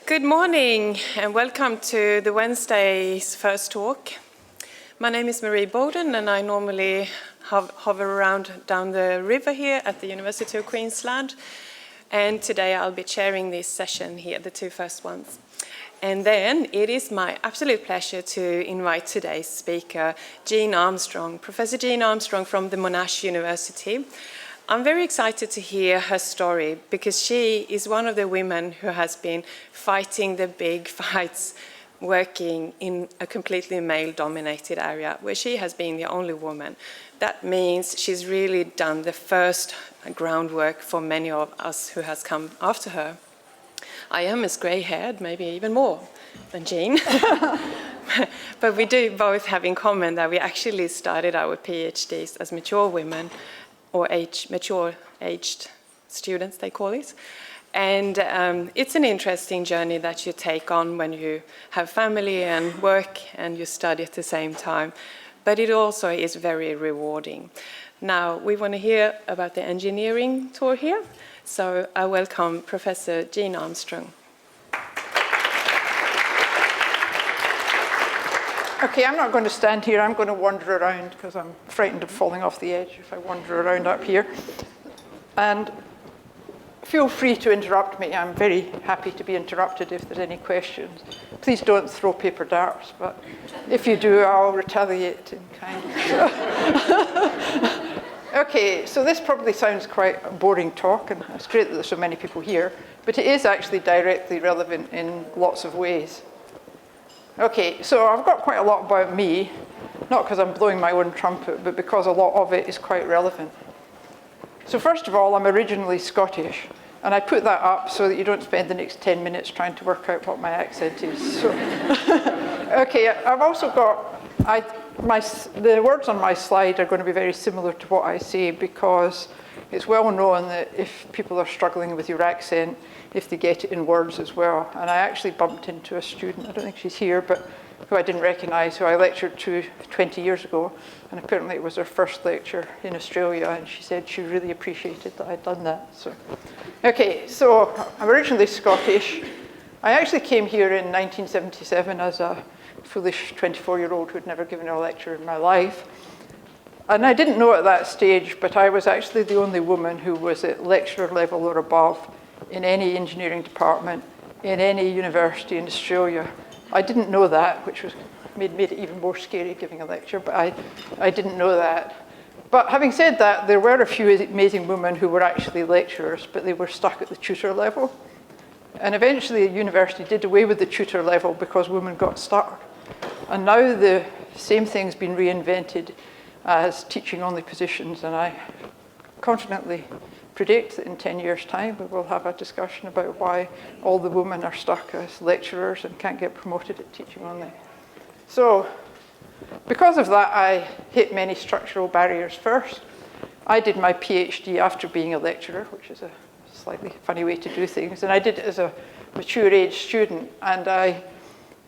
Good morning and welcome to the Wednesday's first talk. My name is Marie Bowden and I normally hover around down the river here at the University of Queensland. And today I'll be chairing this session here, the two first ones. And then it is my absolute pleasure to invite today's speaker, Jean Armstrong, Professor Jean Armstrong from the Monash University. I'm very excited to hear her story because she is one of the women who has been fighting the big fights working in a completely male-dominated area where she has been the only woman. That means she's really done the first groundwork for many of us who has come after her. I am as grey-haired, maybe even more than Jean. But we do both have in common that we actually started our PhDs as mature women, or mature-aged students, they call it. And it's an interesting journey that you take on when you have family and work and you study at the same time. But it also is very rewarding. Now, we want to hear about the engineering tour here. So I welcome Professor Jean Armstrong. Okay, I'm not going to stand here. I'm going to wander around because I'm frightened of falling off the edge if I wander around up here. And feel free to interrupt me. I'm very happy to be interrupted if there's any questions. Please don't throw paper darts, but if you do, I'll retaliate in kind. Okay, so this probably sounds quite a boring talk, and it's great that there's so many people here, but it is actually directly relevant in lots of ways. Okay, so I've got quite a lot about me, not because I'm blowing my own trumpet, but because a lot of it is quite relevant. So first of all, I'm originally Scottish, and I put that up so that you don't spend the next 10 minutes trying to work out what my accent is. So okay, I've also got, the words on my slide are going to be very similar to what I say because it's well known that if people are struggling with your accent, if they get it in words as well. And I actually bumped into a student, I don't think she's here, but who I didn't recognize, who I lectured to 20 years ago. And apparently it was her first lecture in Australia, and she said she really appreciated that I'd done that. So, okay, so I'm originally Scottish. I actually came here in 1977 as a foolish 24-year-old who'd never given a lecture in my life. And I didn't know at that stage, but I was actually the only woman who was at lecturer level or above in any engineering department, in any university in Australia. I didn't know that, which made it even more scary giving a lecture, but I didn't know that. But having said that, there were a few amazing women who were actually lecturers, but they were stuck at the tutor level. And eventually the university did away with the tutor level because women got stuck. And now the same thing's been reinvented as teaching-only positions, and I confidently predict that in 10 years' time we will have a discussion about why all the women are stuck as lecturers and can't get promoted at teaching-only. So, because of that, I hit many structural barriers first. I did my PhD after being a lecturer, which is a slightly funny way to do things, and I did it as a mature-age student, and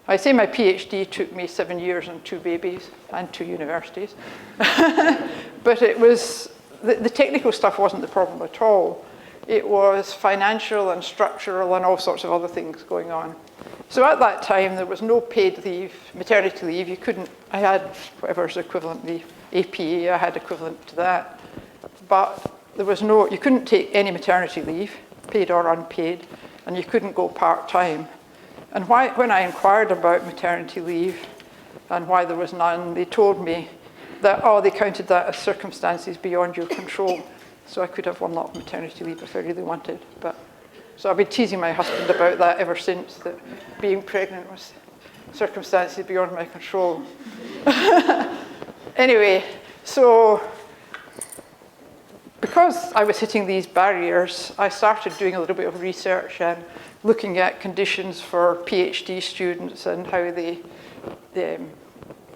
I say my PhD took me 7 years and 2 babies and 2 universities. But it was, the technical stuff wasn't the problem at all. It was financial and structural and all sorts of other things going on. So at that time, there was no paid leave, maternity leave. You couldn't, I had whatever's equivalent, the APA, I had equivalent to that. But there was no, you couldn't take any maternity leave, paid or unpaid, and you couldn't go part-time. And when I inquired about maternity leave and why there was none, they told me that, they counted that as circumstances beyond your control. So I could have one lot of maternity leave if I really wanted. So I've been teasing my husband about that ever since, that being pregnant was circumstances beyond my control. Anyway, so because I was hitting these barriers, I started doing a little bit of research and looking at conditions for PhD students and how they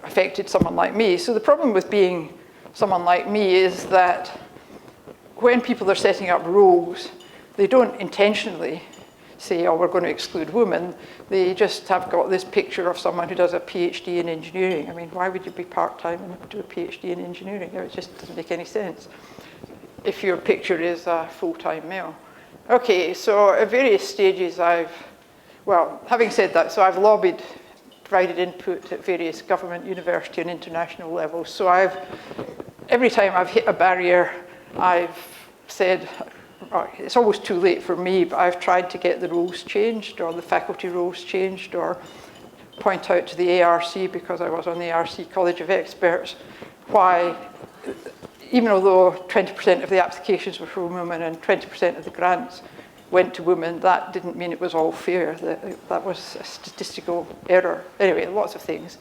affected someone like me. So the problem with being someone like me is that when people are setting up roles, they don't intentionally say, we're going to exclude women. They just have got this picture of someone who does a PhD in engineering. I mean, why would you be part-time and do a PhD in engineering? It just doesn't make any sense if your picture is a full-time male. Okay, so at various stages I've Well, having said that, so I've lobbied, provided input at various government, university, and international levels. So every time I've hit a barrier, I've said, oh, it's almost too late for me, but I've tried to get the rules changed, or the faculty rules changed, or point out to the ARC, because I was on the ARC College of Experts, why, even although 20% of the applications were for women and 20% of the grants went to women, that didn't mean it was all fair. That was a statistical error. Anyway, lots of things.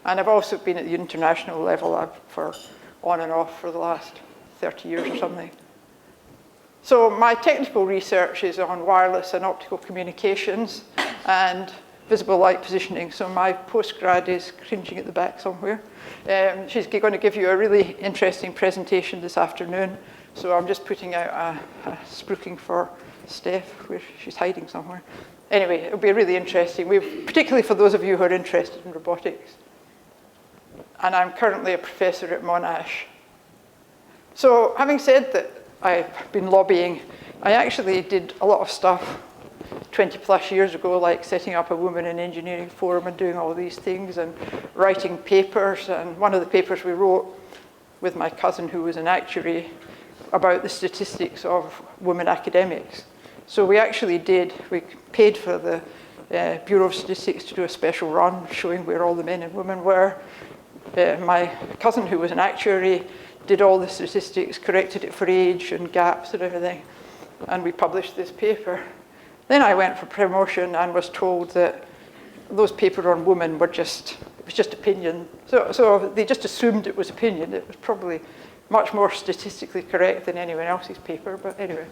And I've also been at the international level for on and off for the last 30 years or something. So my technical research is on wireless and optical communications and visible light positioning. So my postgrad is cringing at the back somewhere. She's going to give you a really interesting presentation this afternoon. So I'm just putting out a spruiking for Steph, where she's hiding somewhere. Anyway, it'll be really interesting, particularly for those of you who are interested in robotics. And I'm currently a professor at Monash. So having said that I've been lobbying, I actually did a lot of stuff 20 plus years ago, like setting up a Women in Engineering forum and doing all these things and writing papers. And one of the papers we wrote with my cousin, who was an actuary, about the statistics of women academics. So we paid for the Bureau of Statistics to do a special run showing where all the men and women were. My cousin, who was an actuary, did all the statistics, corrected it for age and gaps and everything, and we published this paper. Then I went for promotion and was told that those papers on women were it was just opinion. So they just assumed it was opinion. It was probably much more statistically correct than anyone else's paper, but anyway.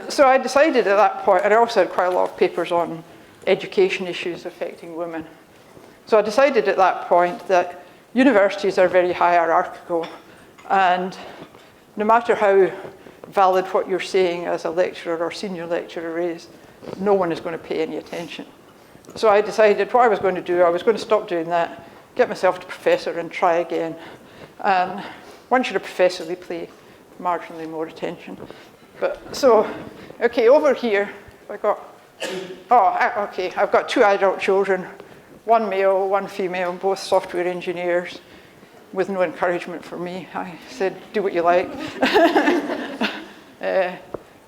So I decided at that point, and I also had quite a lot of papers on education issues affecting women. So I decided at that point that universities are very hierarchical, and no matter how valid what you're saying as a lecturer or senior lecturer is, no one is going to pay any attention. So I decided what I was going to do, I was going to stop doing that, get myself to professor and try again. And once you're a professor, they pay marginally more attention. But so, okay, over here, I've got 2 adult children, 1 male, 1 female, both software engineers, with no encouragement from me. I said, do what you like.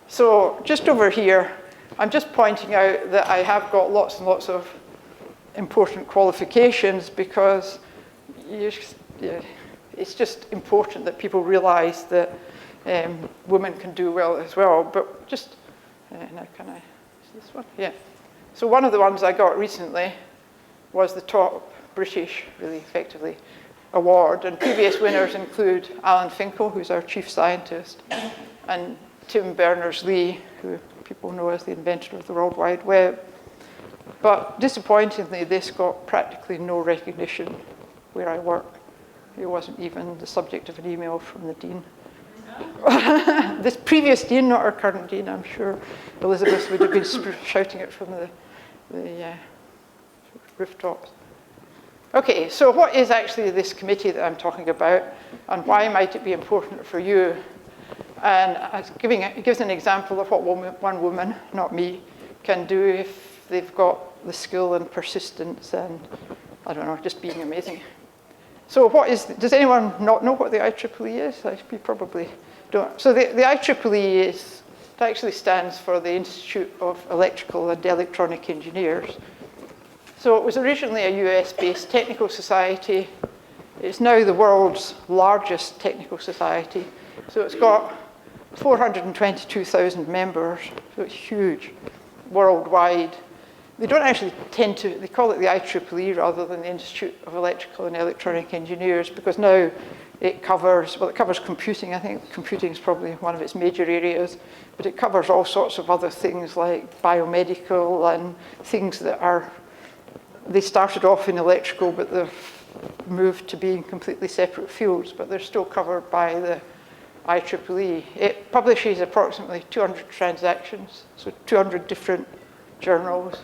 So just over here, I'm just pointing out that I have got lots and lots of important qualifications, because it's just important that people realize that women can do well as well. But just, now can I, is this one? Yeah. So one of the ones I got recently was the top British, really effectively, award. And previous winners include Alan Finkel, who's our chief scientist, and Tim Berners-Lee, who people know as the inventor of the World Wide Web. But disappointingly, this got practically no recognition where I work. It wasn't even the subject of an email from the dean. This previous dean, not our current dean, I'm sure Elizabeth would have been shouting it from the rooftops. Okay, so what is actually this committee that I'm talking about, and why might it be important for you? And it gives an example of what one woman, not me, can do if they've got the skill and persistence and, I don't know, just being amazing. So does anyone not know what the IEEE is? You probably don't. So the IEEE it actually stands for the Institute of Electrical and Electronic Engineers. So it was originally a US-based technical society. It's now the world's largest technical society. So it's got 422,000 members, so it's huge, worldwide. They don't actually they call it the IEEE rather than the Institute of Electrical and Electronic Engineers, because now it covers computing. I think computing is probably one of its major areas, but it covers all sorts of other things like biomedical and things that they started off in electrical, but they've moved to being completely separate fields, but they're still covered by the IEEE. It publishes approximately 200 transactions, so 200 different journals.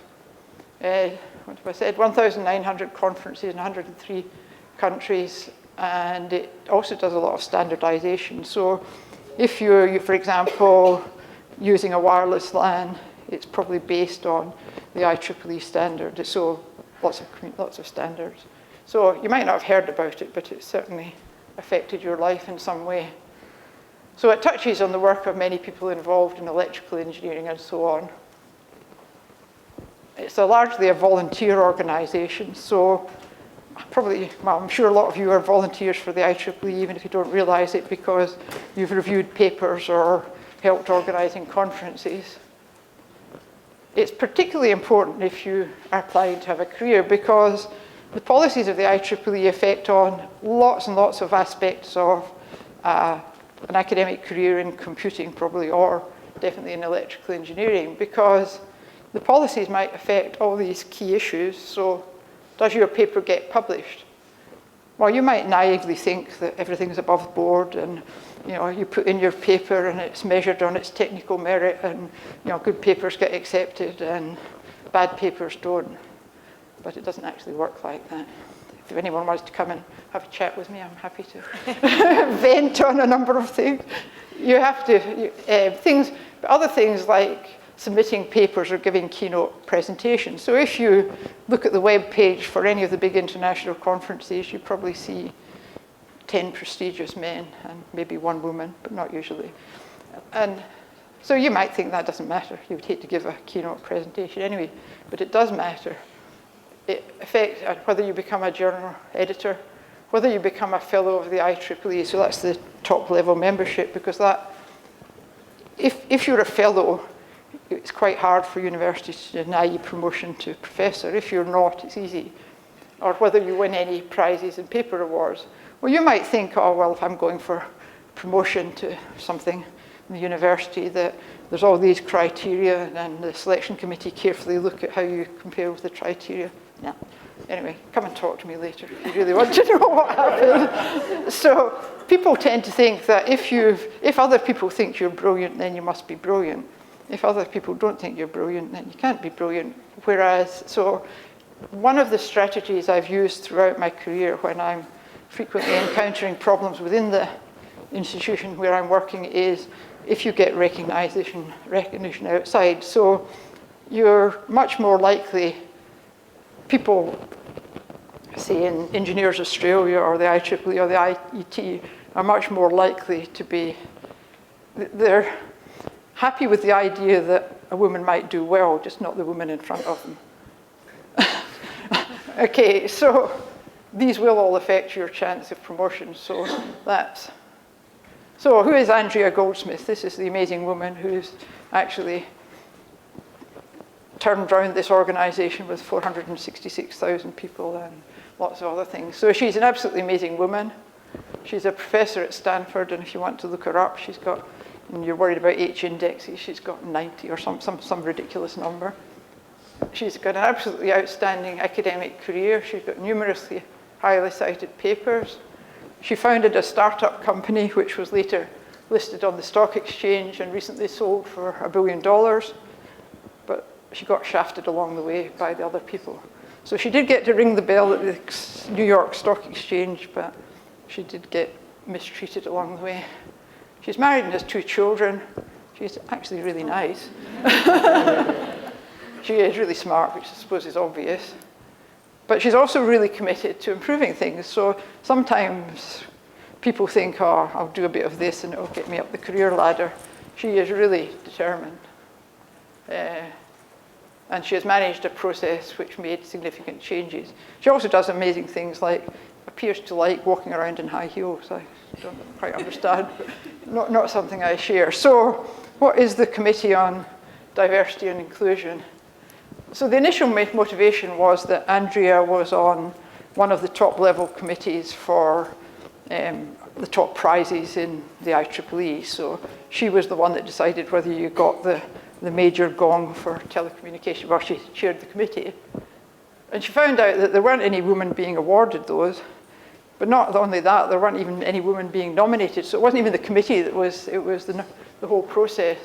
What have I said? 1,900 conferences in 103 countries, and it also does a lot of standardization. So if you're, for example, using a wireless LAN, it's probably based on the IEEE standard. So lots of standards. So you might not have heard about it, but it certainly affected your life in some way. So it touches on the work of many people involved in electrical engineering and so on. It's largely a volunteer organisation, so well, I'm sure a lot of you are volunteers for the IEEE, even if you don't realise it, because you've reviewed papers or helped organising conferences. It's particularly important if you are planning to have a career, because the policies of the IEEE affect on lots and lots of aspects of an academic career in computing, probably, or definitely in electrical engineering, because the policies might affect all these key issues. So, does your paper get published? Well, you might naively think that everything's above board, and you put in your paper and it's measured on its technical merit, and good papers get accepted and bad papers don't. But it doesn't actually work like that. If anyone wants to come and have a chat with me, I'm happy to vent on a number of things. You have to, other things like submitting papers or giving keynote presentations. So if you look at the web page for any of the big international conferences, you probably see 10 prestigious men and maybe 1 woman, but not usually. And so you might think that doesn't matter. You would hate to give a keynote presentation anyway, but it does matter. It affects whether you become a journal editor, whether you become a fellow of the IEEE, so that's the top level membership, because that, if you're a fellow, it's quite hard for universities to deny you promotion to professor. If you're not, it's easy. Or whether you win any prizes and paper awards. Well, you might think, oh, well, if I'm going for promotion to something in the university, that there's all these criteria, and the selection committee carefully look at how you compare with the criteria. Yeah. Anyway, come and talk to me later if you really want to know what happened. So people tend to think that if other people think you're brilliant, then you must be brilliant. If other people don't think you're brilliant, then you can't be brilliant. Whereas, so one of the strategies I've used throughout my career when I'm frequently encountering problems within the institution where I'm working is if you get recognition outside. So you're much more likely, people, say in Engineers Australia or the IEEE or the IET, are much more likely to be, they're happy with the idea that a woman might do well, just not the woman in front of them. Okay, so these will all affect your chance of promotion. So who is Andrea Goldsmith? This is the amazing woman who's actually turned around this organization with 466,000 people and lots of other things. So she's an absolutely amazing woman. She's a professor at Stanford, and if you want to look her up, she's got, and you're worried about H indexes, she's got 90 or some ridiculous number. She's got an absolutely outstanding academic career. She's got numerously highly cited papers. She founded a startup company which was later listed on the stock exchange and recently sold for $1 billion. But she got shafted along the way by the other people. So she did get to ring the bell at the New York Stock Exchange, but she did get mistreated along the way. She's married and has 2 children. She's actually really nice. She is really smart, which I suppose is obvious. But she's also really committed to improving things. So sometimes people think, oh, I'll do a bit of this and it'll get me up the career ladder. She is really determined. And she has managed a process which made significant changes. She also does amazing things, like appears to like walking around in high heels. I don't quite understand, but not something I share. So what is the Committee on Diversity and Inclusion? So the initial motivation was that Andrea was on one of the top level committees for the top prizes in the IEEE. So she was the one that decided whether you got the major gong for telecommunication. Well, she chaired the committee. And she found out that there weren't any women being awarded those. But not only that, there weren't even any women being nominated. So it wasn't even the committee that was, it was the whole process.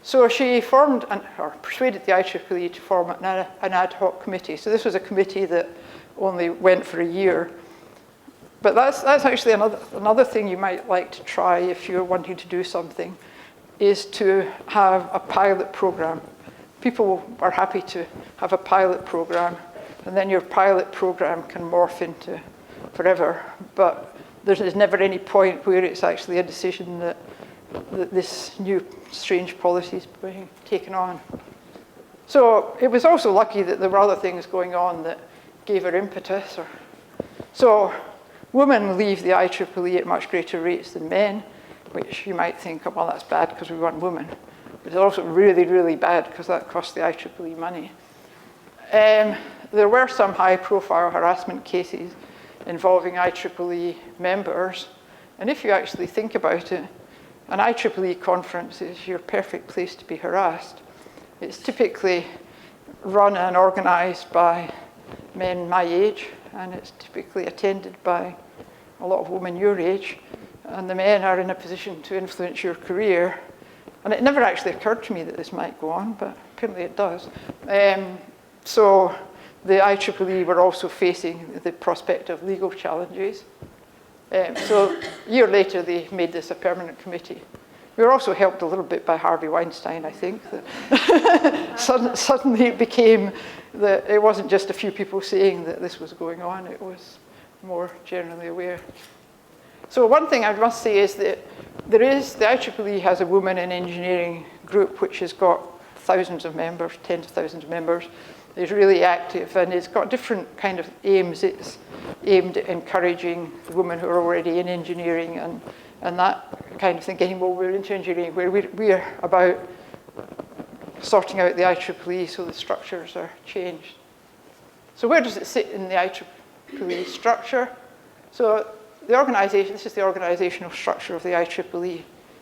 So she formed, or persuaded the IEEE to form an ad hoc committee. So this was a committee that only went for a year. But that's actually another thing you might like to try if you're wanting to do something, is to have a pilot program. People are happy to have a pilot program, and then your pilot program can morph into forever, but there's never any point where it's actually a decision that this new strange policy is being taken on. So it was also lucky that there were other things going on that gave her impetus. So women leave the IEEE at much greater rates than men, which you might think, oh, well, that's bad because we want women. But it's also really, really bad because that costs the IEEE money. There were some high-profile harassment cases involving IEEE members. And if you actually think about it, an IEEE conference is your perfect place to be harassed. It's typically run and organized by men my age, and it's typically attended by a lot of women your age, and the men are in a position to influence your career. And it never actually occurred to me that this might go on, but apparently it does. So the IEEE were also facing the prospect of legal challenges. So a year later, they made this a permanent committee. We were also helped a little bit by Harvey Weinstein, I think. That suddenly it became that it wasn't just a few people saying that this was going on, it was more generally aware. So one thing I must say is that the IEEE has a women in engineering group which has got thousands of members, tens of thousands of members. It's really active, and it's got different kind of aims. It's aimed at encouraging women who are already in engineering and that kind of thing, getting more women into engineering, where we're about sorting out the IEEE so the structures are changed. So where does it sit in the IEEE structure? So the organization, this is the organizational structure of the IEEE.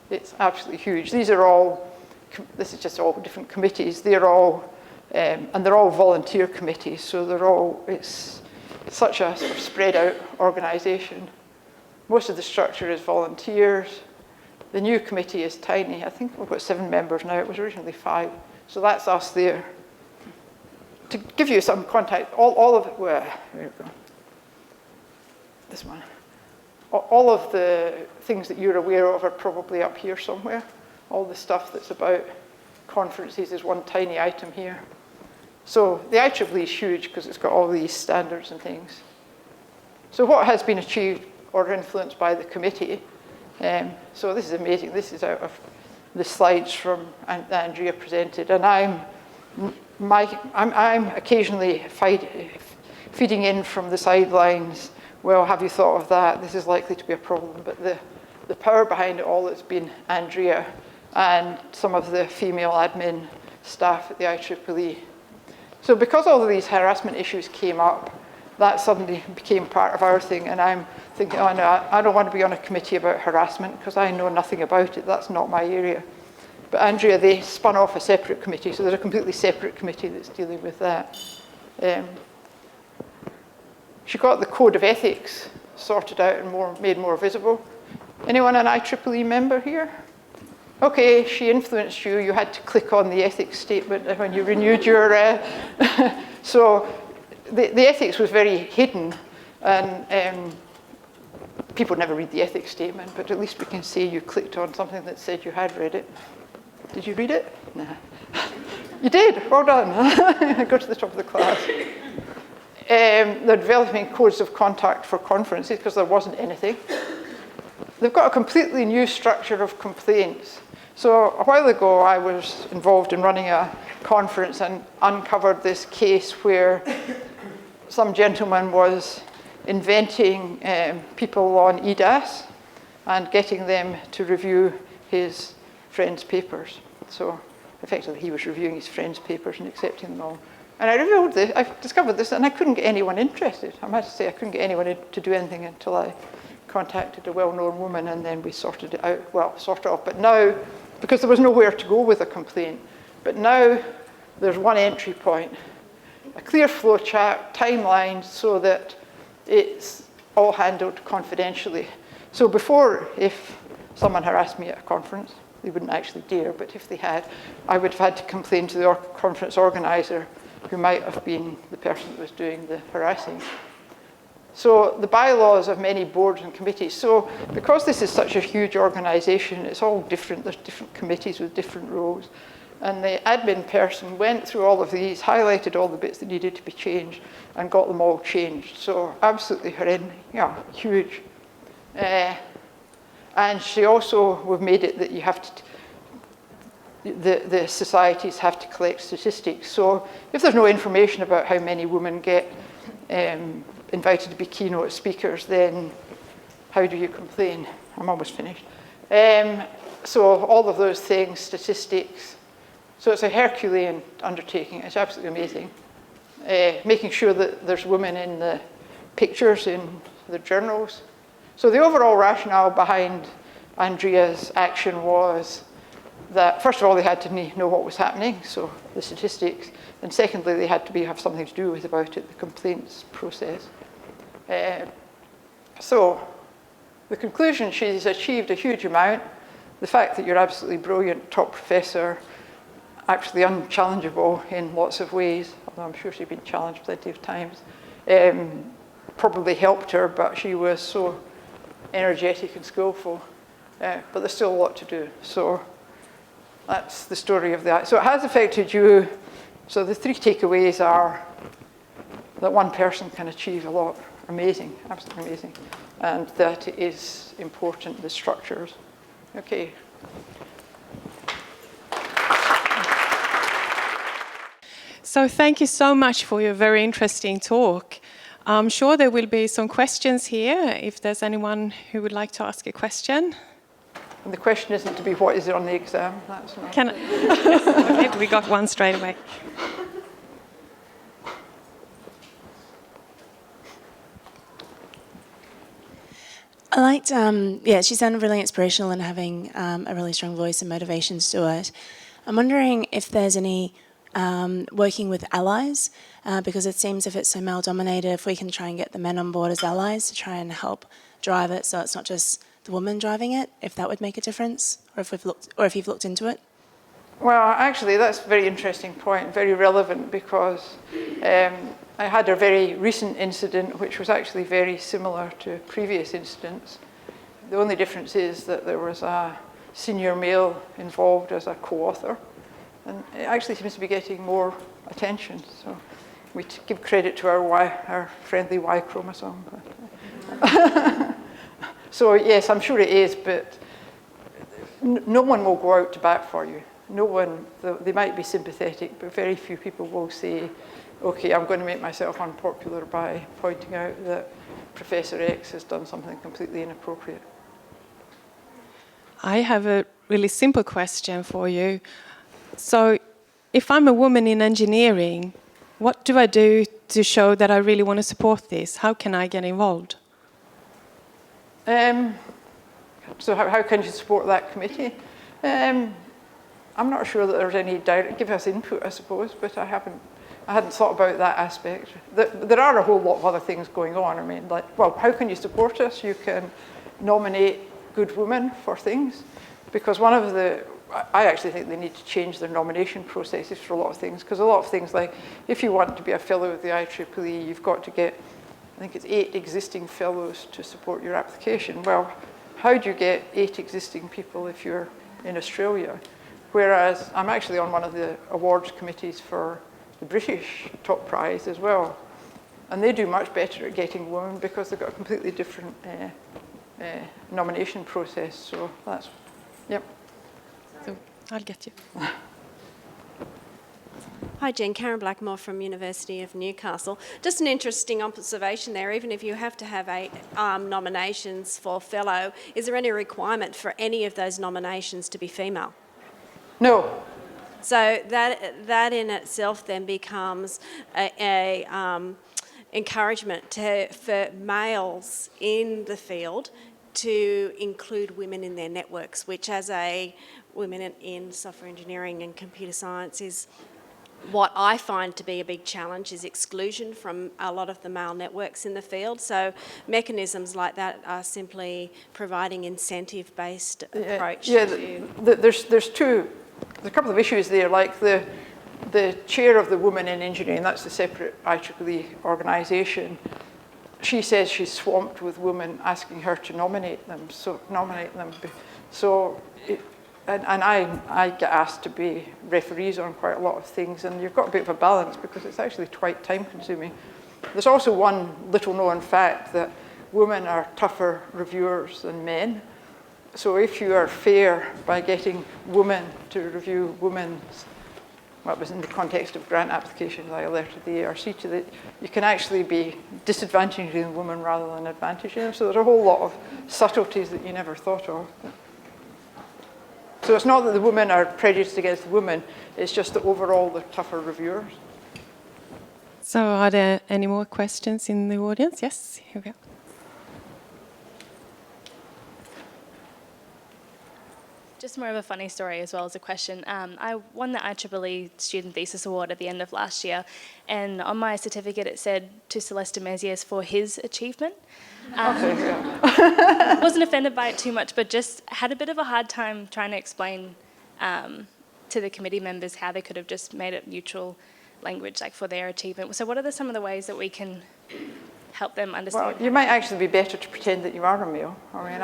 It's absolutely huge. This is just all different committees. They're all, and they're all volunteer committees, so it's such a sort of spread out organization. Most of the structure is volunteers. The new committee is tiny. I think we've got 7 members now. It was originally 5. So that's us there. To give you some context, all of it, well, there we go. This one. All of the things that you're aware of are probably up here somewhere. All the stuff that's about conferences is one tiny item here. So the IEEE is huge because it's got all these standards and things. So what has been achieved or influenced by the committee? So this is amazing. This is out of the slides from that Andrea presented, and I'm occasionally feeding in from the sidelines. Well, have you thought of that? This is likely to be a problem. But the power behind it all has been Andrea and some of the female admin staff at the IEEE. So because all of these harassment issues came up, that suddenly became part of our thing. And I'm thinking, oh no, I don't want to be on a committee about harassment because I know nothing about it. That's not my area. But Andrea, they spun off a separate committee. So there's a completely separate committee that's dealing with that. She got the code of ethics sorted out and made more visible. Anyone an IEEE member here? Okay, she influenced you. You had to click on the ethics statement when you renewed your... So the ethics was very hidden, and people never read the ethics statement, but at least we can say you clicked on something that said you had read it. Did you read it? No. You did? Well done. Go to the top of the class. They're developing codes of conduct for conferences because there wasn't anything. They've got a completely new structure of complaints. So a while ago, I was involved in running a conference and uncovered this case where some gentleman was inventing people on EDAS and getting them to review his friend's papers. So effectively, he was reviewing his friend's papers and accepting them all. And I discovered this, and I couldn't get anyone interested. I must say, I couldn't get anyone to do anything until I contacted a well-known woman, and then we sorted it out. Well, sort of, but now, because there was nowhere to go with a complaint, but now there's one entry point, a clear flow chart, timeline, so that it's all handled confidentially. So before, if someone harassed me at a conference, they wouldn't actually dare, but if they had, I would have had to complain to the conference organizer, who might have been the person that was doing the harassing. So the bylaws of many boards and committees. So because this is such a huge organization, it's all different. There's different committees with different roles. And the admin person went through all of these, highlighted all the bits that needed to be changed, and got them all changed. So absolutely horrendous, yeah, huge. And she also, we've made it that you have to, the societies have to collect statistics. So if there's no information about how many women get invited to be keynote speakers, then how do you complain? I'm almost finished. So all of those things, statistics. So it's a Herculean undertaking. It's absolutely amazing. Making sure that there's women in the pictures in the journals. So the overall rationale behind Andrea's action was that, first of all, they had to know what was happening, so the statistics, and secondly, they had to have something to do with about it, the complaints process. So the conclusion, she's achieved a huge amount. The fact that you're absolutely brilliant, top professor, actually unchallengeable in lots of ways, although I'm sure she's been challenged plenty of times, probably helped her, but she was so energetic and skillful. But there's still a lot to do. So that's the story of that. So it has affected you. So the 3 takeaways are that one person can achieve a lot. Amazing, absolutely amazing. And that it is important, the structures. Okay. So thank you so much for your very interesting talk. I'm sure there will be some questions here, if there's anyone who would like to ask a question. And the question isn't to be what is it on the exam. That's not. Can I? We got one straight away. I liked, she sounded really inspirational and having a really strong voice and motivations to it. I'm wondering if there's any working with allies, because it seems if it's so male-dominated, if we can try and get the men on board as allies to try and help drive it, so it's not just the woman driving it, if that would make a difference, or if you've looked into it. Well, actually, that's a very interesting point, very relevant, because I had a very recent incident which was actually very similar to previous incidents. The only difference is that there was a senior male involved as a co-author, and it actually seems to be getting more attention. So we give credit to our friendly Y chromosome. So yes, I'm sure it is, but no one will go out to bat for you. No one, they might be sympathetic, but very few people will say, okay, I'm going to make myself unpopular by pointing out that Professor X has done something completely inappropriate. I have a really simple question for you. So if I'm a woman in engineering, what do I do to show that I really want to support this? How can I get involved? So how can you support that committee? I'm not sure that there's any direct, give us input, I suppose, but I hadn't thought about that aspect. There are a whole lot of other things going on. I mean, like, well, how can you support us? You can nominate good women for things, because I actually think they need to change their nomination processes for a lot of things, because a lot of things, like, if you want to be a fellow of the IEEE, you've got to get, I think it's 8 existing fellows to support your application. Well, how do you get 8 existing people if you're in Australia? Whereas I'm actually on one of the awards committees for the British top prize as well. And they do much better at getting women because they've got a completely different nomination process. So that's, yep. So I'll get you. Hi Jen, Karen Blackmore from University of Newcastle. Just an interesting observation there, even if you have to have 8 nominations for fellow, is there any requirement for any of those nominations to be female? No. So that in itself then becomes a encouragement for males in the field to include women in their networks, which as a woman in software engineering and computer science is what I find to be a big challenge is exclusion from a lot of the male networks in the field. So mechanisms like that are simply providing incentive-based approach. Yeah, there's a couple of issues there, like the chair of the Women in Engineering, that's the separate IEEE organisation. She says she's swamped with women asking her to nominate them. So and I get asked to be referees on quite a lot of things, and you've got a bit of a balance because it's actually quite time-consuming. There's also one little-known fact that women are tougher reviewers than men. So if you are fair by getting women to review women's, well, it was in the context of grant applications, I alerted the ARC to that, you can actually be disadvantaging women rather than advantaging them. So there's a whole lot of subtleties that you never thought of. So it's not that the women are prejudiced against the women, it's just that overall they're tougher reviewers. So are there any more questions in the audience? Yes, here we go. Just more of a funny story as well as a question. I won the IEEE Student Thesis Award at the end of last year, and on my certificate it said to Celeste Mezies for his achievement. Wasn't offended by it too much, but just had a bit of a hard time trying to explain to the committee members how they could have just made it neutral language, like for their achievement. So what are some of the ways that we can help them understand? Well, you might actually be better to pretend that you are a male. I mean,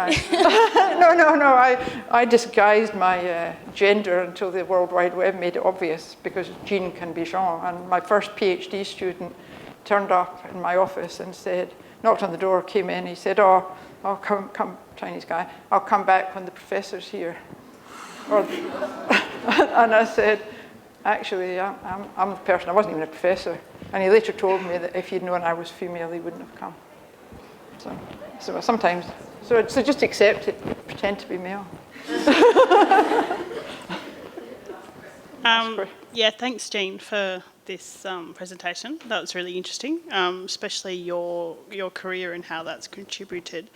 I disguised my gender until the World Wide Web made it obvious, because Jean can be Jean. And my first PhD student turned up in my office and said, knocked on the door, came in, he said, oh, I'll come, Chinese guy, I'll come back when the professor's here. And I said, actually, I'm the person, I wasn't even a professor. And he later told me that if he'd known I was female, he wouldn't have come. So sometimes, so just accept it, pretend to be male. Yeah, thanks, Jean, for this presentation. That was really interesting, especially your career and how that's contributed.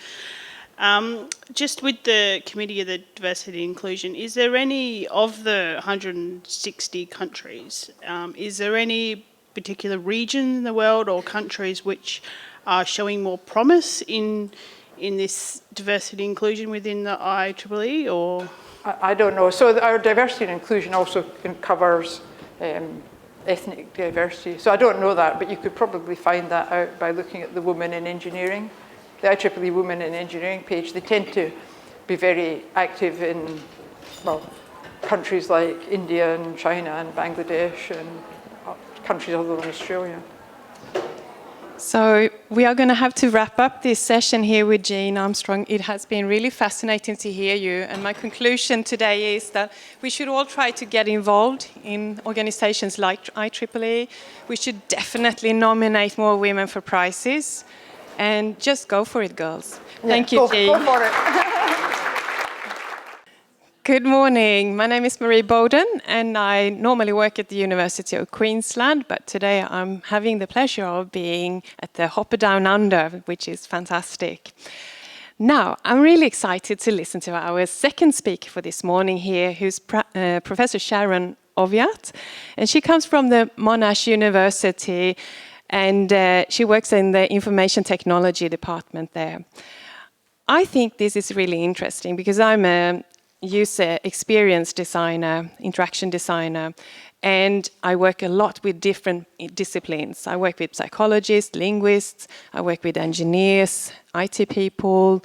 Just with the Committee of the Diversity and Inclusion, is there any, of the 160 countries, is there any particular region in the world or countries which are showing more promise in this diversity and inclusion within the IEEE, or? I don't know. So our diversity and inclusion also covers ethnic diversity. So I don't know that, but you could probably find that out by looking at the Women in Engineering. The IEEE Women in Engineering page, they tend to be very active in, well, countries like India and China and Bangladesh and countries other than Australia. So we are going to have to wrap up this session here with Jean Armstrong. It has been really fascinating to hear you. And my conclusion today is that we should all try to get involved in organizations like IEEE. We should definitely nominate more women for prizes. And just go for it, girls. Thank you, Jean. Go for it. Good morning. My name is Marie Bowden, and I normally work at the University of Queensland, but today I'm having the pleasure of being at the Hopper Down Under, which is fantastic. Now, I'm really excited to listen to our second speaker for this morning here, who's Professor Sharon Oviatt, and she comes from the Monash University, and she works in the information technology department there. I think this is really interesting because I'm a user experience designer, interaction designer, and I work a lot with different disciplines. I work with psychologists, linguists, I work with engineers, IT people,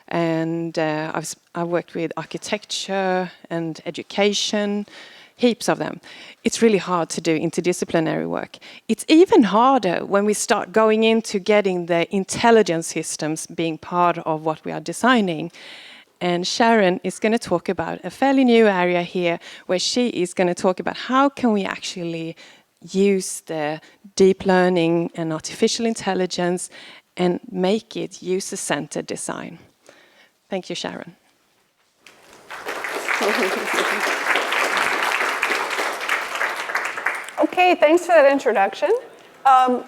and I've worked with architecture and education, heaps of them. It's really hard to do interdisciplinary work. It's even harder when we start going into getting the intelligence systems being part of what we are designing. And Sharon is going to talk about a fairly new area here, where she is going to talk about how can we actually use the deep learning and artificial intelligence and make it user-centered design. Thank you, Sharon. Okay, thanks for that introduction.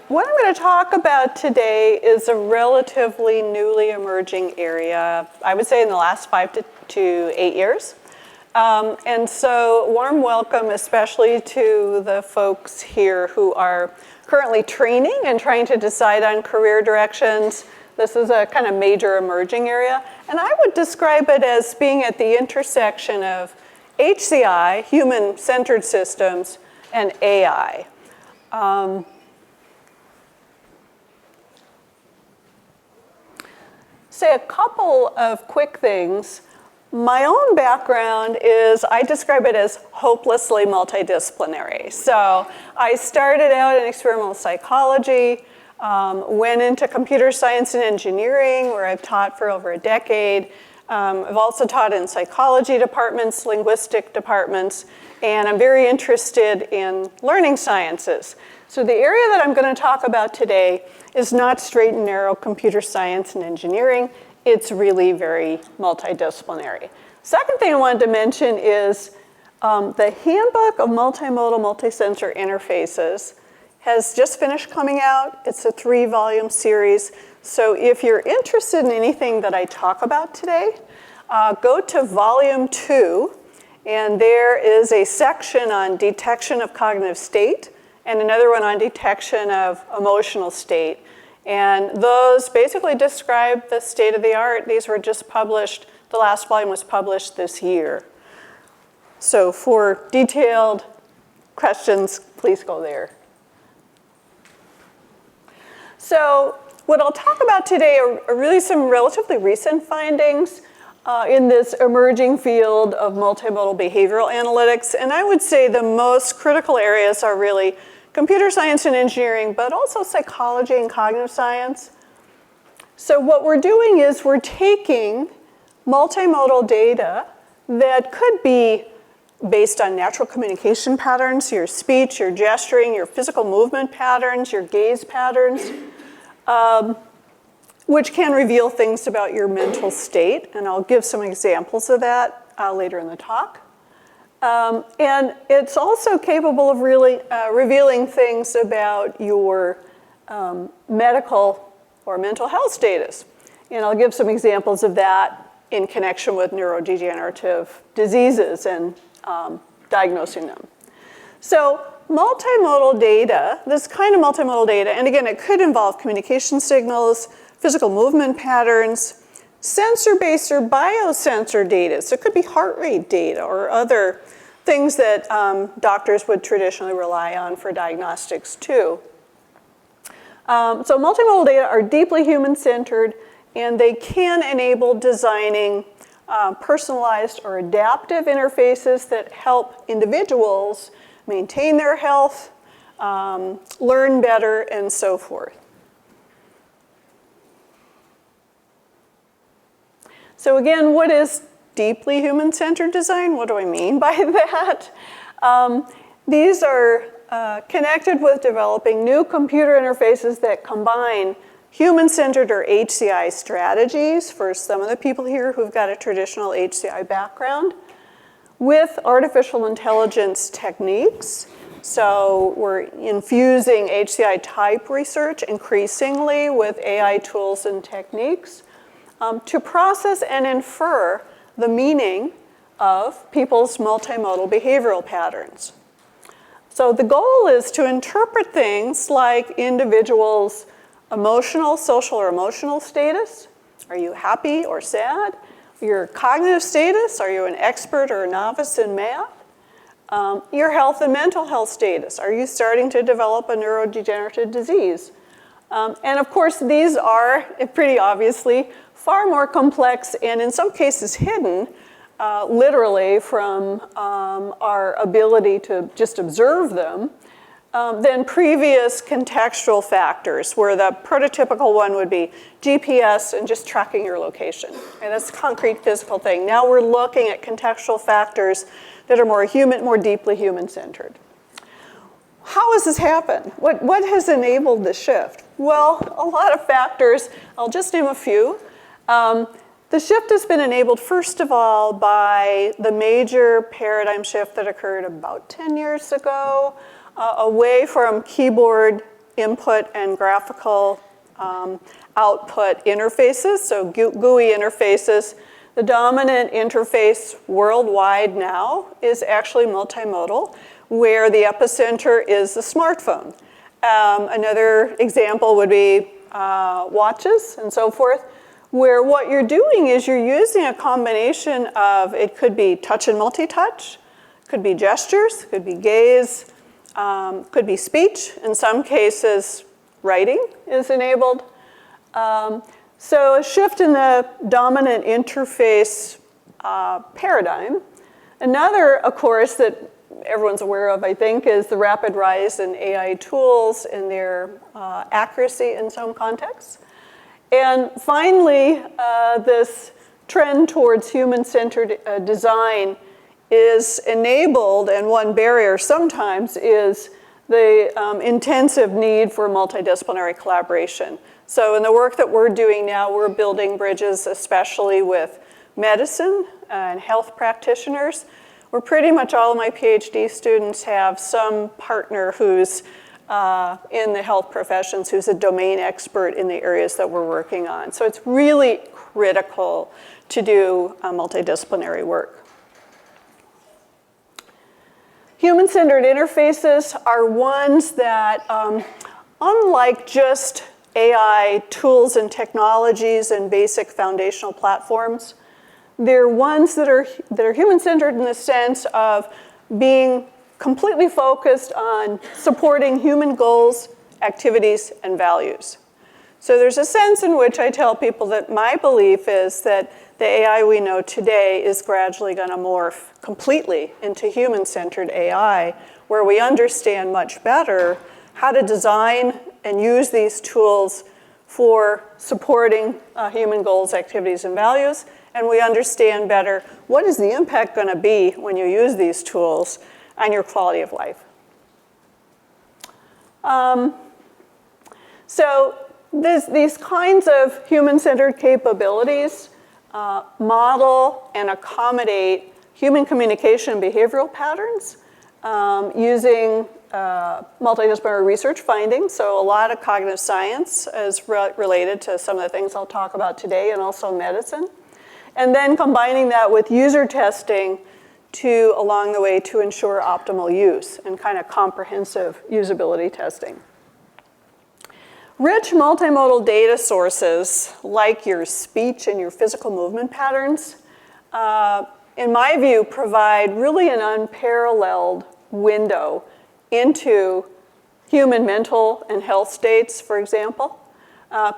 What I'm going to talk about today is a relatively newly emerging area, I would say in the last 5 to 8 years. And so warm welcome especially to the folks here who are currently training and trying to decide on career directions. This is a kind of major emerging area. And I would describe it as being at the intersection of HCI, human-centered systems, and AI. Say a couple of quick things. My own background is, I describe it as hopelessly multidisciplinary. So I started out in experimental psychology, went into computer science and engineering, where I've taught for over a decade. I've also taught in psychology departments, linguistic departments, and I'm very interested in learning sciences. So the area that I'm going to talk about today is not straight and narrow computer science and engineering. It's really very multidisciplinary. Second thing I wanted to mention is the Handbook of Multimodal Multisensor Interfaces has just finished coming out. It's a 3-volume series. So if you're interested in anything that I talk about today, go to volume 2, and there is a section on detection of cognitive state and another one on detection of emotional state. And those basically describe the state of the art. These were just published, the last volume was published this year. So for detailed questions, please go there. So what I'll talk about today are really some relatively recent findings in this emerging field of multimodal behavioral analytics. And I would say the most critical areas are really computer science and engineering, but also psychology and cognitive science. So what we're doing is we're taking multimodal data that could be based on natural communication patterns, your speech, your gesturing, your physical movement patterns, your gaze patterns, which can reveal things about your mental state. And I'll give some examples of that later in the talk. And it's also capable of really revealing things about your medical or mental health status. And I'll give some examples of that in connection with neurodegenerative diseases and diagnosing them. So multimodal data, this kind of multimodal data, and again, it could involve communication signals, physical movement patterns, sensor-based or biosensor data. So it could be heart rate data or other things that doctors would traditionally rely on for diagnostics too. So multimodal data are deeply human-centered, and they can enable designing personalized or adaptive interfaces that help individuals maintain their health, learn better, and so forth. So again, what is deeply human-centered design? What do I mean by that? These are connected with developing new computer interfaces that combine human-centered or HCI strategies for some of the people here who've got a traditional HCI background with artificial intelligence techniques. So we're infusing HCI type research increasingly with AI tools and techniques to process and infer the meaning of people's multimodal behavioral patterns. So the goal is to interpret things like individuals' emotional, social, or emotional status. Are you happy or sad? Your cognitive status. Are you an expert or a novice in math? Your health and mental health status. Are you starting to develop a neurodegenerative disease? And of course, these are, pretty obviously, far more complex and in some cases hidden, literally from our ability to just observe them, than previous contextual factors, where the prototypical one would be GPS and just tracking your location. And that's a concrete physical thing. Now we're looking at contextual factors that are more human, more deeply human-centered. How has this happened? What has enabled the shift? Well, a lot of factors. I'll just name a few. The shift has been enabled, first of all, by the major paradigm shift that occurred about 10 years ago, away from keyboard input and graphical output interfaces, so GUI interfaces. The dominant interface worldwide now is actually multimodal, where the epicenter is the smartphone. Another example would be watches and so forth, where what you're doing is you're using a combination of, it could be touch and multi-touch, could be gestures, could be gaze, could be speech. In some cases, writing is enabled. So a shift in the dominant interface paradigm. Another, of course, that everyone's aware of, I think, is the rapid rise in AI tools and their accuracy in some contexts. And finally, this trend towards human-centered design is enabled, and one barrier sometimes is the intensive need for multidisciplinary collaboration. So in the work that we're doing now, we're building bridges, especially with medicine and health practitioners, where pretty much all of my PhD students have some partner who's in the health professions, who's a domain expert in the areas that we're working on. So it's really critical to do multidisciplinary work. Human-centered interfaces are ones that, unlike just AI tools and technologies and basic foundational platforms, they're ones that are human-centered in the sense of being completely focused on supporting human goals, activities, and values. So there's a sense in which I tell people that my belief is that the AI we know today is gradually going to morph completely into human-centered AI, where we understand much better how to design and use these tools for supporting human goals, activities, and values, and we understand better what is the impact going to be when you use these tools on your quality of life. So these kinds of human-centered capabilities model and accommodate human communication and behavioral patterns using multidisciplinary research findings. So a lot of cognitive science is related to some of the things I'll talk about today, and also medicine. And then combining that with user testing along the way to ensure optimal use and kind of comprehensive usability testing. Rich multimodal data sources, like your speech and your physical movement patterns, in my view, provide really an unparalleled window into human mental and health states, for example,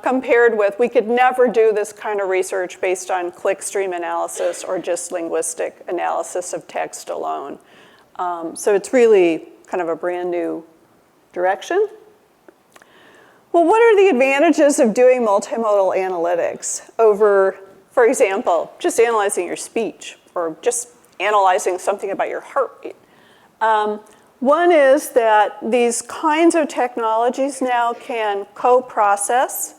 compared with, we could never do this kind of research based on clickstream analysis or just linguistic analysis of text alone. So it's really kind of a brand new direction. Well, what are the advantages of doing multimodal analytics over, for example, just analyzing your speech or just analyzing something about your heart rate? One is that these kinds of technologies now can co-process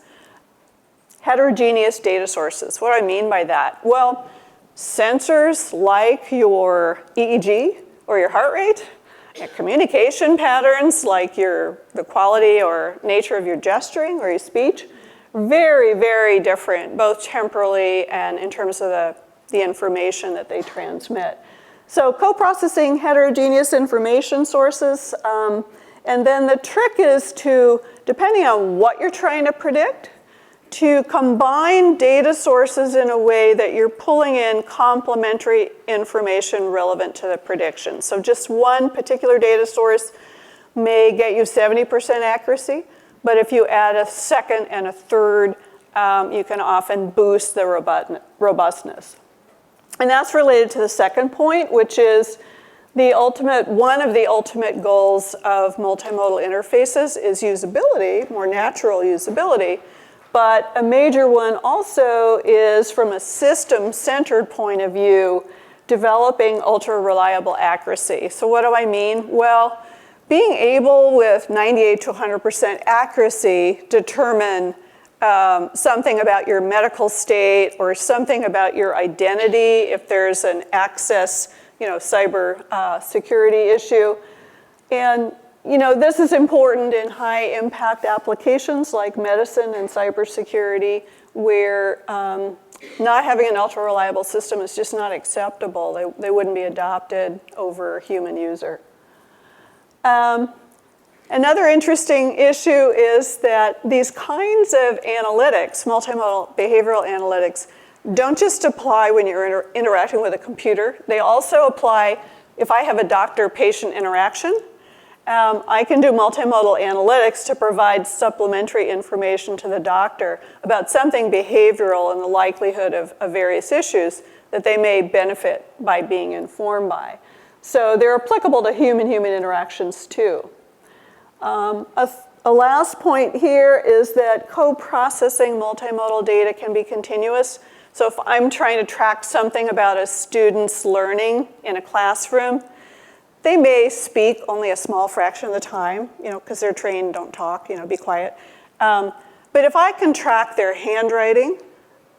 heterogeneous data sources. What do I mean by that? Well, sensors like your EEG or your heart rate, and communication patterns like the quality or nature of your gesturing or your speech, very, very different, both temporally and in terms of the information that they transmit. So co-processing heterogeneous information sources, and then the trick is to, depending on what you're trying to predict, to combine data sources in a way that you're pulling in complementary information relevant to the prediction. So just one particular data source may get you 70% accuracy, but if you add a second and a third, you can often boost the robustness. And that's related to the second point, which is one of the ultimate goals of multimodal interfaces is usability, more natural usability. But a major one also is, from a system-centered point of view, developing ultra-reliable accuracy. So what do I mean? Well, being able with 98 to 100% accuracy determine something about your medical state or something about your identity if there's an access, cyber security issue. And this is important in high-impact applications like medicine and cybersecurity, where not having an ultra-reliable system is just not acceptable. They wouldn't be adopted over a human user. Another interesting issue is that these kinds of analytics, multimodal behavioral analytics, don't just apply when you're interacting with a computer. They also apply if I have a doctor-patient interaction. I can do multimodal analytics to provide supplementary information to the doctor about something behavioral and the likelihood of various issues that they may benefit by being informed by. So they're applicable to human-human interactions too. A last point here is that co-processing multimodal data can be continuous. So if I'm trying to track something about a student's learning in a classroom, they may speak only a small fraction of the time, because they're trained, don't talk, be quiet. But if I can track their handwriting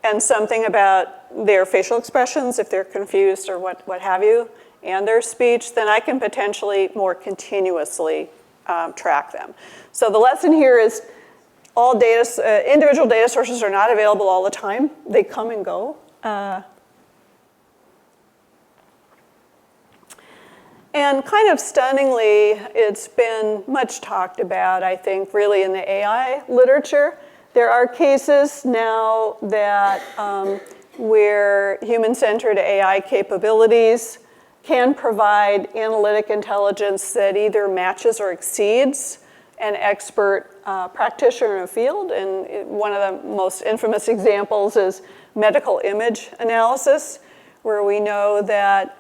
and something about their facial expressions, if they're confused or what have you, and their speech, then I can potentially more continuously track them. So the lesson here is all data, individual data sources are not available all the time. They come and go. And kind of stunningly, it's been much talked about, I think, really in the AI literature. There are cases now that where human-centered AI capabilities can provide analytic intelligence that either matches or exceeds an expert practitioner in a field. And one of the most infamous examples is medical image analysis, where we know that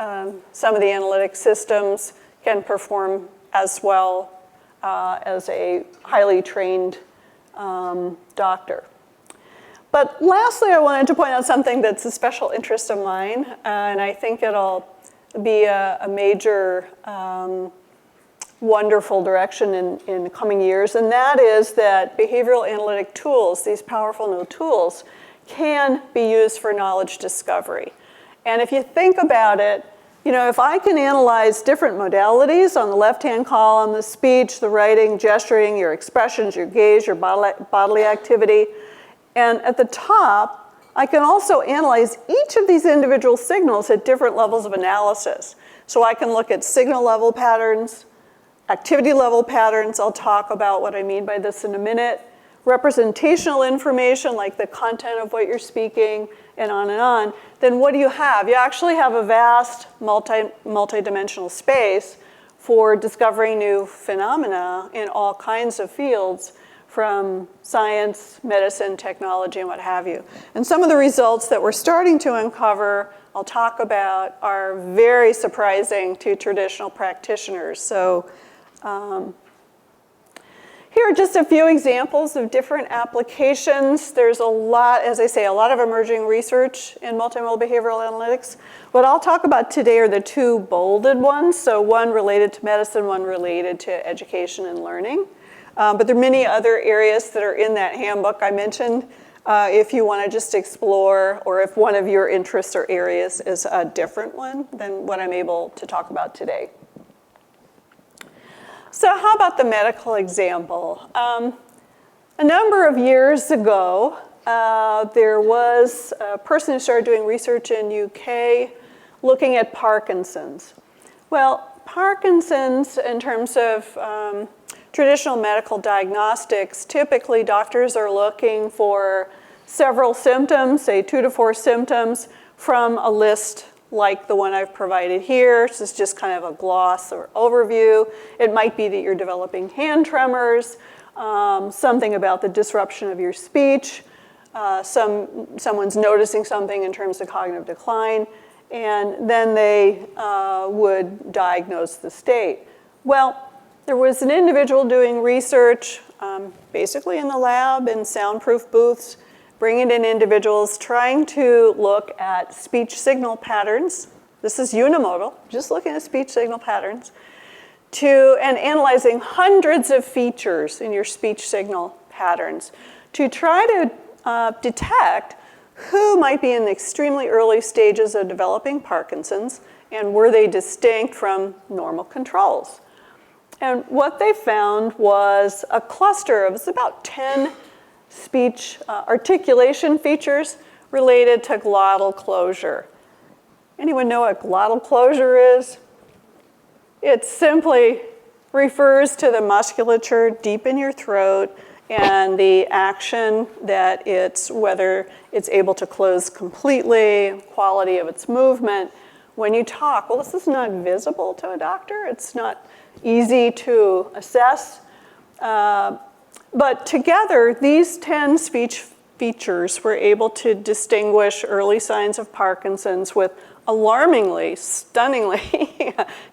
some of the analytic systems can perform as well as a highly trained doctor. But lastly, I wanted to point out something that's a special interest of mine, and I think it'll be a major wonderful direction in the coming years, and that is that behavioral analytic tools, these powerful new tools, can be used for knowledge discovery. And if you think about it, if I can analyze different modalities on the left-hand column, the speech, the writing, gesturing, your expressions, your gaze, your bodily activity, and at the top, I can also analyze each of these individual signals at different levels of analysis. So I can look at signal level patterns, activity level patterns. I'll talk about what I mean by this in a minute. Representational information, like the content of what you're speaking, and on and on. Then what do you have? You actually have a vast multi-dimensional space for discovering new phenomena in all kinds of fields, from science, medicine, technology, and what have you. And some of the results that we're starting to uncover, I'll talk about, are very surprising to traditional practitioners. So here are just a few examples of different applications. There's a lot, as I say, a lot of emerging research in multimodal behavioral analytics. What I'll talk about today are the two bolded ones. So one related to medicine, one related to education and learning. But there are many other areas that are in that handbook I mentioned. If you want to just explore, or if one of your interests or areas is a different one than what I'm able to talk about today. So how about the medical example? A number of years ago, there was a person who started doing research in UK looking at Parkinson's. Well, Parkinson's, in terms of traditional medical diagnostics, typically doctors are looking for several symptoms, say 2 to 4 symptoms, from a list like the one I've provided here. This is just kind of a gloss or overview. It might be that you're developing hand tremors, something about the disruption of your speech, someone's noticing something in terms of cognitive decline, and then they would diagnose the state. Well, there was an individual doing research, basically in the lab, in soundproof booths, bringing in individuals, trying to look at speech signal patterns. This is unimodal, just looking at speech signal patterns, and analyzing hundreds of features in your speech signal patterns to try to detect who might be in the extremely early stages of developing Parkinson's, and were they distinct from normal controls. And what they found was a cluster of about 10 speech articulation features related to glottal closure. Anyone know what glottal closure is? It simply refers to the musculature deep in your throat and the action that whether it's able to close completely, quality of its movement. When you talk, well, this is not visible to a doctor. It's not easy to assess. But together, these 10 speech features were able to distinguish early signs of Parkinson's with alarmingly, stunningly,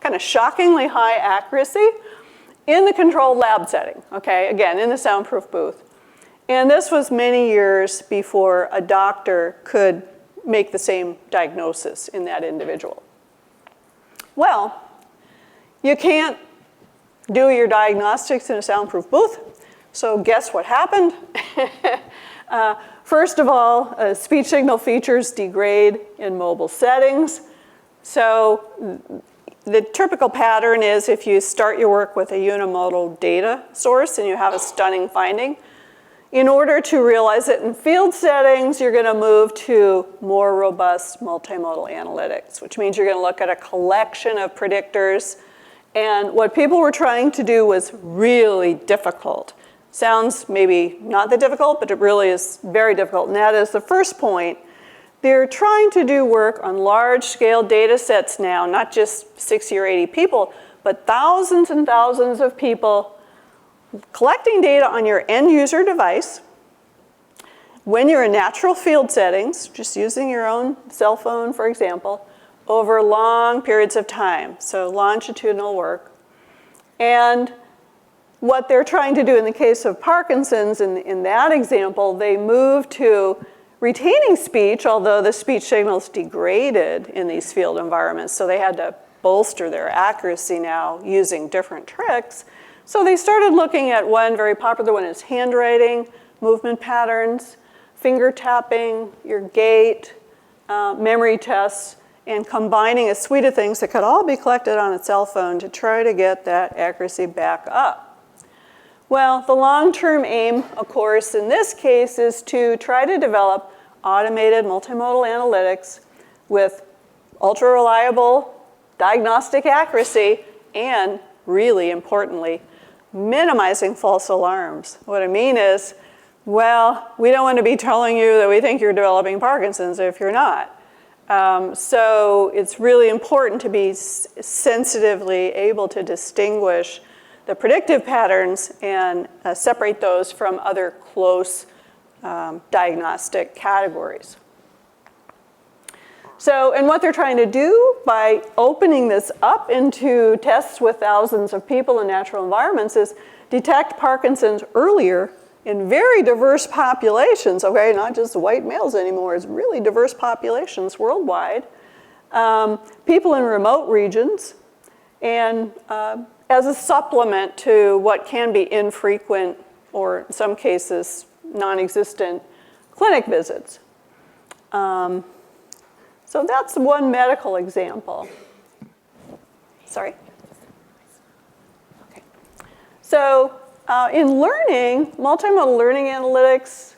kind of shockingly high accuracy in the controlled lab setting, okay? Again, in the soundproof booth. And this was many years before a doctor could make the same diagnosis in that individual. Well, you can't do your diagnostics in a soundproof booth, so guess what happened? First of all, speech signal features degrade in mobile settings. So the typical pattern is if you start your work with a unimodal data source and you have a stunning finding, in order to realize it in field settings, you're going to move to more robust multimodal analytics, which means you're going to look at a collection of predictors. And what people were trying to do was really difficult. Sounds maybe not that difficult, but it really is very difficult. And that is the first point. They're trying to do work on large-scale data sets now, not just 60 or 80 people, but thousands and thousands of people collecting data on your end user device when you're in natural field settings, just using your own cell phone, for example, over long periods of time, so longitudinal work. And what they're trying to do in the case of Parkinson's, in that example, they moved to retaining speech, although the speech signals degraded in these field environments, so they had to bolster their accuracy now using different tricks. So they started looking at one very popular one is handwriting, movement patterns, finger tapping, your gait, memory tests, and combining a suite of things that could all be collected on a cell phone to try to get that accuracy back up. Well, the long-term aim, of course, in this case is to try to develop automated multimodal analytics with ultra-reliable diagnostic accuracy and, really importantly, minimizing false alarms. What I mean is, well, we don't want to be telling you that we think you're developing Parkinson's if you're not. So it's really important to be sensitively able to distinguish the predictive patterns and separate those from other close diagnostic categories. So, and what they're trying to do by opening this up into tests with thousands of people in natural environments is detect Parkinson's earlier in very diverse populations, okay, not just white males anymore, it's really diverse populations worldwide, people in remote regions, and as a supplement to what can be infrequent or in some cases non-existent clinic visits. So that's one medical example. Sorry? Okay. So in learning, multimodal learning analytics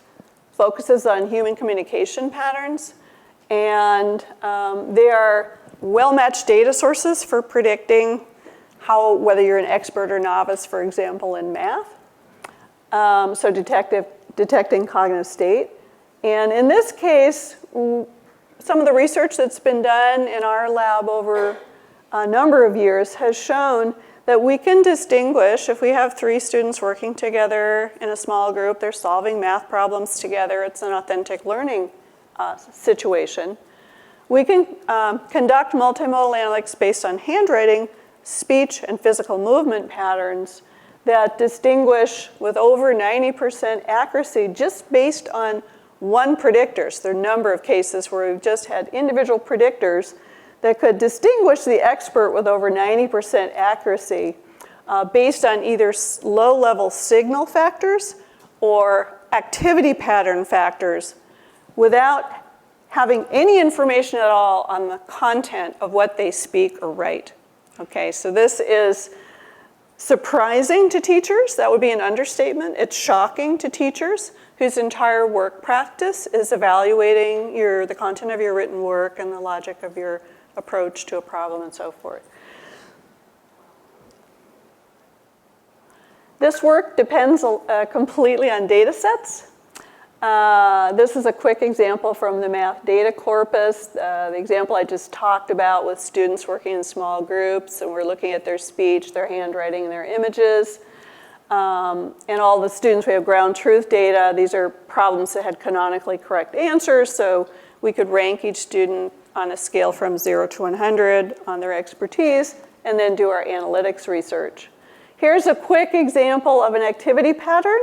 focuses on human communication patterns, and they are well-matched data sources for predicting whether you're an expert or novice, for example, in math. So detecting cognitive state. And in this case, some of the research that's been done in our lab over a number of years has shown that we can distinguish if we have 3 students working together in a small group, they're solving math problems together, it's an authentic learning situation. We can conduct multimodal analytics based on handwriting, speech, and physical movement patterns that distinguish with over 90% accuracy just based on one predictor. So there are a number of cases where we've just had individual predictors that could distinguish the expert with over 90% accuracy based on either low-level signal factors or activity pattern factors without having any information at all on the content of what they speak or write. Okay, so this is surprising to teachers. That would be an understatement. It's shocking to teachers whose entire work practice is evaluating the content of your written work and the logic of your approach to a problem and so forth. This work depends completely on data sets. This is a quick example from the math data corpus. The example I just talked about with students working in small groups, and we're looking at their speech, their handwriting, and their images. And all the students, we have ground truth data. These are problems that had canonically correct answers, so we could rank each student on a scale from 0 to 100 on their expertise, and then do our analytics research. Here's a quick example of an activity pattern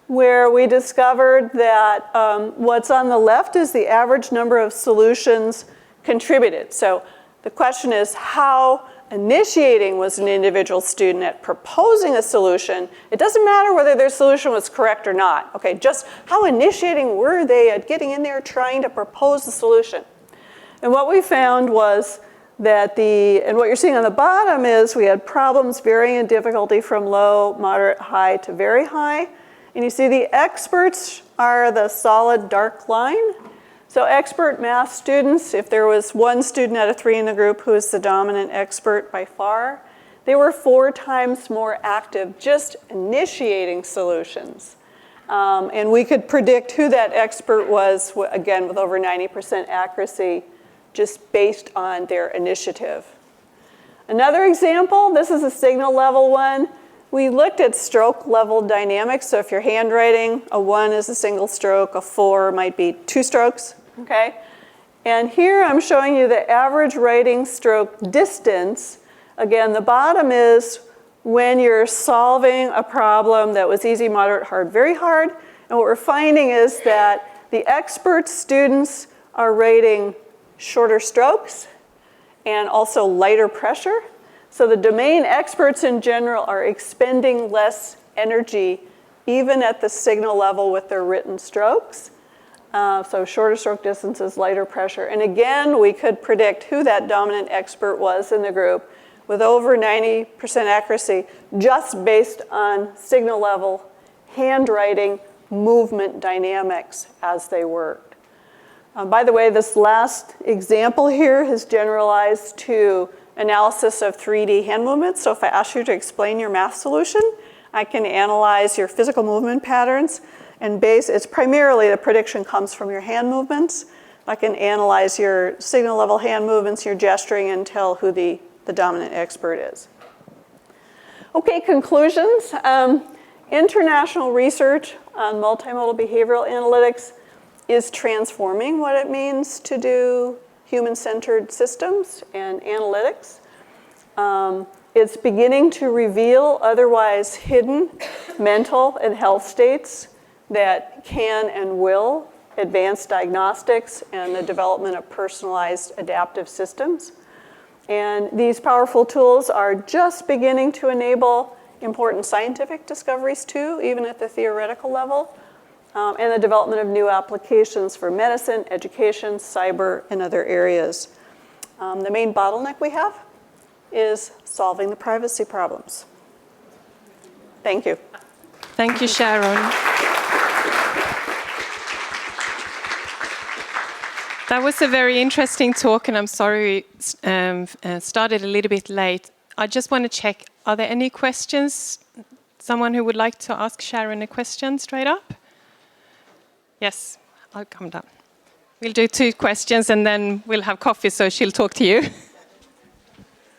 where we discovered that what's on the left is the average number of solutions contributed. So the question is how initiating was an individual student at proposing a solution. It doesn't matter whether their solution was correct or not. Okay, just how initiating were they at getting in there trying to propose the solution. And what we found was that and what you're seeing on the bottom is we had problems varying in difficulty from low, moderate, high to very high. And you see the experts are the solid dark line. So expert math students, if there was one student out of 3 in the group who is the dominant expert by far, they were 4 times more active just initiating solutions. And we could predict who that expert was, again, with over 90% accuracy, just based on their initiative. Another example, this is a signal level one. We looked at stroke level dynamics. So if you're handwriting, a 1 is a single stroke, a 4 might be 2 strokes. Okay, and here I'm showing you the average writing stroke distance. Again, the bottom is when you're solving a problem that was easy, moderate, hard, very hard. And what we're finding is that the expert students are writing shorter strokes and also lighter pressure. So the domain experts in general are expending less energy even at the signal level with their written strokes. So shorter stroke distances, lighter pressure. And again, we could predict who that dominant expert was in the group with over 90% accuracy just based on signal level, handwriting, movement dynamics as they worked. By the way, this last example here has generalized to analysis of 3D hand movements. So if I ask you to explain your math solution, I can analyze your physical movement patterns. And it's primarily the prediction comes from your hand movements. I can analyze your signal level hand movements, your gesturing, and tell who the dominant expert is. Okay, conclusions. International research on multimodal behavioral analytics is transforming what it means to do human-centered systems and analytics. It's beginning to reveal otherwise hidden mental and health states that can and will advance diagnostics and the development of personalized adaptive systems. And these powerful tools are just beginning to enable important scientific discoveries too, even at the theoretical level, and the development of new applications for medicine, education, cyber, and other areas. The main bottleneck we have is solving the privacy problems. Thank you. Thank you, Sharon. That was a very interesting talk, and I'm sorry we started a little bit late. I just want to check, are there any questions? Someone who would like to ask Sharon a question straight up? Yes, I'll come down. We'll do 2 questions and then we'll have coffee, so she'll talk to you.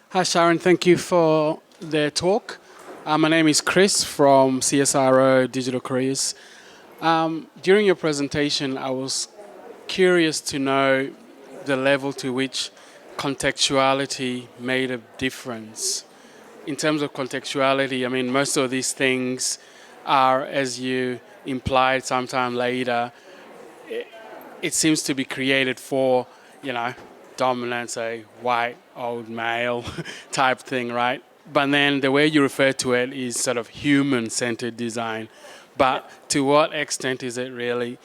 Hi, Sharon. Thank you for the talk. My name is Chris from CSRO Digital Careers. During your presentation, I was curious to know the level to which contextuality made a difference. In terms of contextuality, I mean, most of these things are, as you implied sometime later, it seems to be created for, dominance, a white old male type thing, right? But then the way you refer to it is sort of human-centered design. But to what extent is it really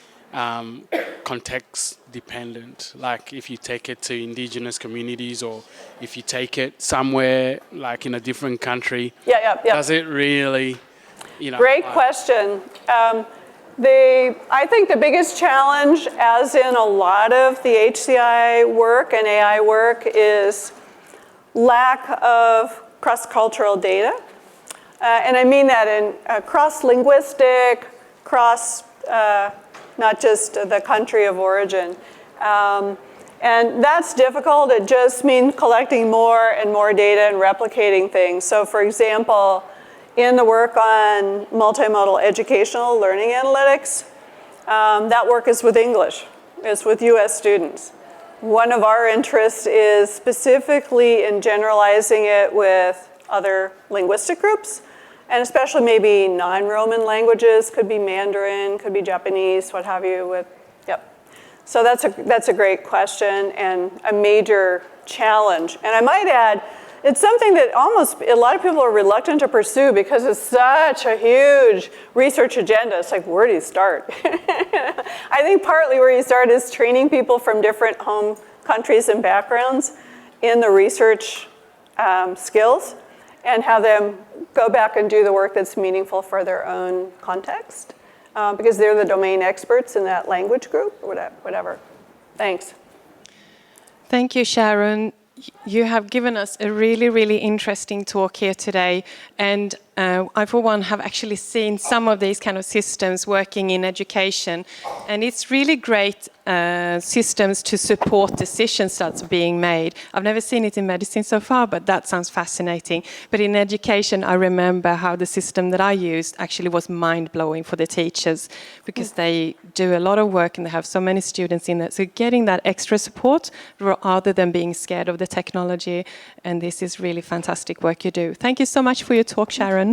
context dependent? Like if you take it to indigenous communities or if you take it somewhere like in a different country, does it really, Great question. I think the biggest challenge, as in a lot of the HCI work and AI work, is lack of cross-cultural data. And I mean that in cross-linguistic, not just the country of origin. And that's difficult. It just means collecting more and more data and replicating things. So for example, in the work on multimodal educational learning analytics. That work is with English. It's with US students. One of our interests is specifically in generalizing it with other linguistic groups, and especially maybe non-Roman languages, could be Mandarin, could be Japanese, what have you. So that's a great question and a major challenge. And I might add, it's something that a lot of people are reluctant to pursue because it's such a huge research agenda. It's like, where do you start? I think partly where you start is training people from different home countries and backgrounds in the research skills and have them go back and do the work that's meaningful for their own context because they're the domain experts in that language group or whatever. Thanks. Thank you, Sharon. You have given us a really, really interesting talk here today, and I, for one, have actually seen some of these kind of systems working in education, and it's really great systems to support decisions that's being made. I've never seen it in medicine so far, but that sounds fascinating. But in education, I remember how the system that I used actually was mind-blowing for the teachers, because they do a lot of work and they have so many students in it. So getting that extra support rather than being scared of the technology, and this is really fantastic work you do. Thank you so much for your talk, Sharon.